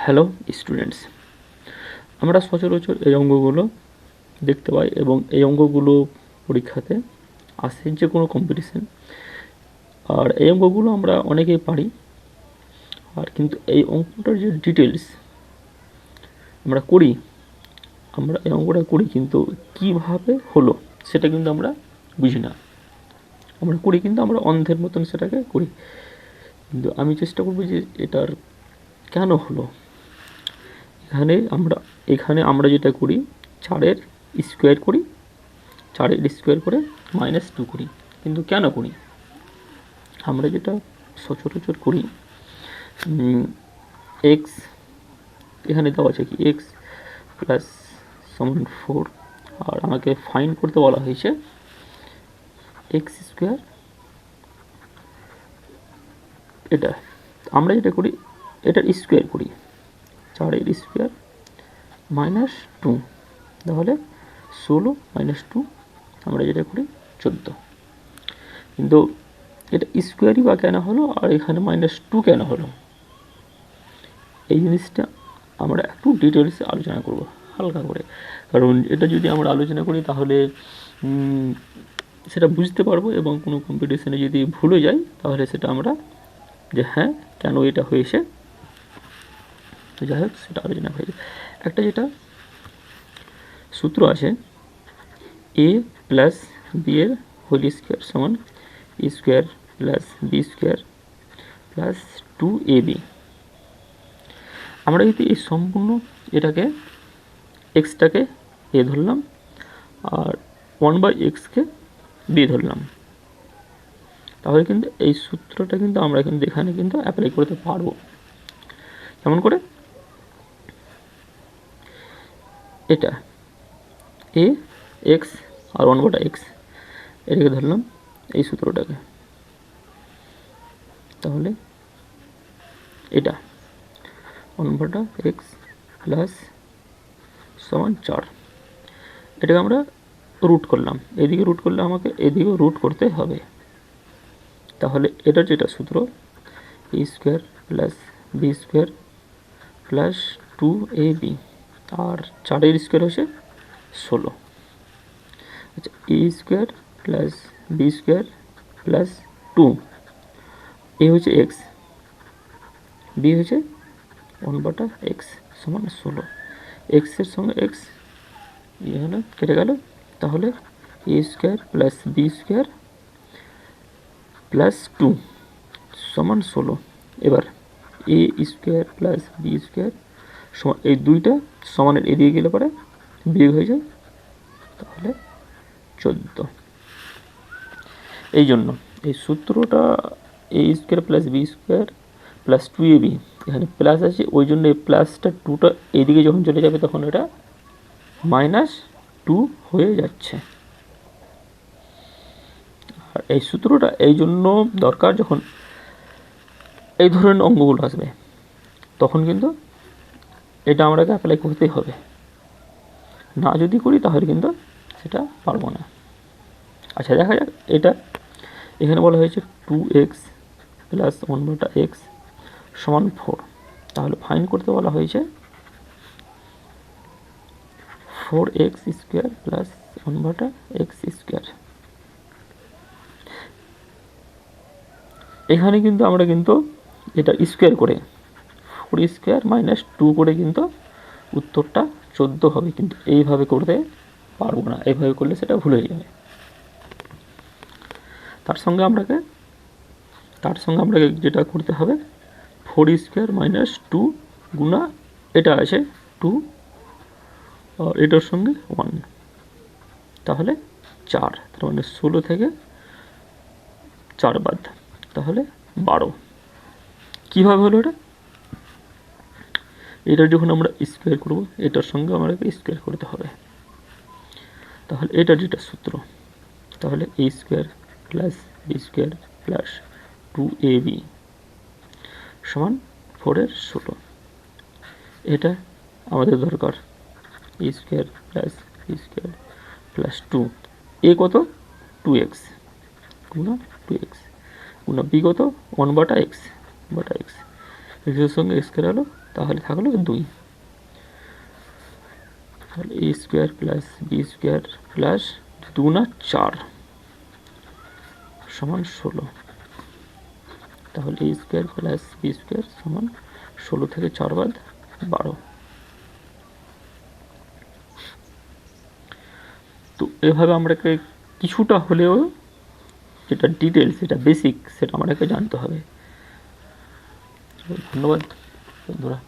Hello students, আমরা সচরাচর এই অঙ্কগুলো দেখতে পাই এবং এই অঙ্কগুলো পরীক্ষাতে আসে যে কোনো কম্পিটিশন। আর এই অঙ্কগুলো আমরা অনেকেই পারি, আর কিন্তু এই অঙ্কটার যে ডিটেলস আমরা করি, আমরা এই অঙ্কটা করি কিন্তু কীভাবে হলো সেটা কিন্তু আমরা বুঝি না। আমরা করি কিন্তু আমরা অন্ধের মতন সেটাকে করি, কিন্তু আমি চেষ্টা করবো যে এটার কেন হলো। এখানে আমরা যেটা করি, 4-এর স্কোয়ার করি, 4-এর স্কোয়ার করে -2 করি। কিন্তু কেন করি? আমরা যেটা সচরাচর করি, এক্স এখানে দেওয়া আছে কি এক্স প্লাস সমান 4, আর আমাকে ফাইন্ড করতে বলা হয়েছে এক্স স্কোয়ার। এটা আমরা যেটা করি, এটার স্কোয়ার করি, 4-এর স্কোয়ার -2, তাহলে 16 -2 আমরা যেটা করি 14। কিন্তু এটা স্কোয়ারই বা কেন হলো, আর এখানে -2 কেন হলো, এই জিনিসটা আমরা একটু ডিটেলসে আলোচনা করব হালকা করে। কারণ এটা যদি আমরা আলোচনা করি তাহলে সেটা বুঝতে পারবো, এবং কোনো কম্পিটিশনে যদি ভুলে যাই তাহলে সেটা আমরা যে হ্যাঁ কেন এটা হয়েছে, যাই হোক সেটা আলোচনা হয়েছে। একটা যেটা সূত্র আছে, এ প্লাস বি এর হোল স্কোয়ার সমান A square plus B square plus 2ab। আমরা যদি এই সম্পূর্ণ এটাকে এক্সটাকে এ ধরলাম আর 1/xকে বি ধরলাম, তাহলে কিন্তু এই সূত্রটা কিন্তু আমরা কিন্তু এখানে কিন্তু অ্যাপ্লাই করতে পারবো। কেমন করে? এটা এ এক্স আর 1/x এটাকে ধরলাম এই সূত্রটাকে, তাহলে এটা 1/x প্লাস সমান 4, এটাকে আমরা রুট করলাম, এদিকে রুট করলে আমাকে এদিকেও রুট করতে হবে। তাহলে এটার যেটা সূত্র, A square plus B square plus 2ab, আর 4-এর স্কোয়ার হচ্ছে 16। আচ্ছা, A square plus B square plus 2, A হচ্ছে এক্স, বি হচ্ছে 1/x সমান 16, এক্সের সঙ্গে এক্স ইয়ে হলো কেটে গেল, তাহলে A square plus B square plus 2 সমান 16। এবার A square plus B square সমান, এই দুইটা সমানের এদিকে গেলে পরে বিয়োগ হয়ে যায়, তাহলে 14। এই জন্য এই সূত্রটা A square plus B square plus 2ab, এখানে প্লাস আছে, ওই জন্য এই প্লাসটা 2টা এদিকে যখন চলে যাবে তখন এটা -2 হয়ে যাচ্ছে। আর এই সূত্রটা এই জন্য দরকার, যখন এই ধরনের অঙ্কগুলো আসবে তখন কিন্তু এটা আমাকে অ্যাপ্লাই করতেই হবে, না যদি করি তাহলে কিন্তু সেটা পারবো না। আচ্ছা দেখা যাক, এটা এখানে বলা হয়েছে 2x প্লাস 1/x সমান 4, তাহলে ফাইন্ড করতে বলা হয়েছে 4x square plus 1/x square. এখানে কিন্তু আমরা কিন্তু এটা স্কোয়ার করে 4 স্কোয়ার -2 করে কিন্তু উত্তরটা 14 হবে, কিন্তু এইভাবে করতে পারবো না, এইভাবে করলে সেটা ভুল হয়ে যাবে। তার সঙ্গে আপনাকে যেটা করতে হবে, 4 স্কোয়ার -2 গুণা এটা আছে 2 আর এটার সঙ্গে 1, তাহলে 4, তার মানে 16 থেকে 4 বাদ, তাহলে 12। কীভাবে হলো এটা? এটা যখন আমরা স্কোয়ার করব এটার সঙ্গে আমাকে স্কোয়ার করতে হবে, তাহলে এটার যেটা সূত্র, তাহলে A square plus B square plus 2ab সমান 4-এর ষোলো। এটা আমাদের দরকার, A square plus B square plus 2, A কত 2x গুণা 2x গুণা বি কত 1/x, এক্সের সঙ্গে স্কোয়ার হলো তাহলে থাকলো 2। তাহলে a square plus B square plus 2 না 4 সমান 16। তাহলে a square plus B square সমান 16 থেকে 4 বাদ 12। তো এভাবে আমরাকে কিছুটা হলেও যেটা ডিটেলস, যেটা বেসিক, সেটা আমাদেরকে জানতে হবে। ধন্যবাদ বন্ধুরা।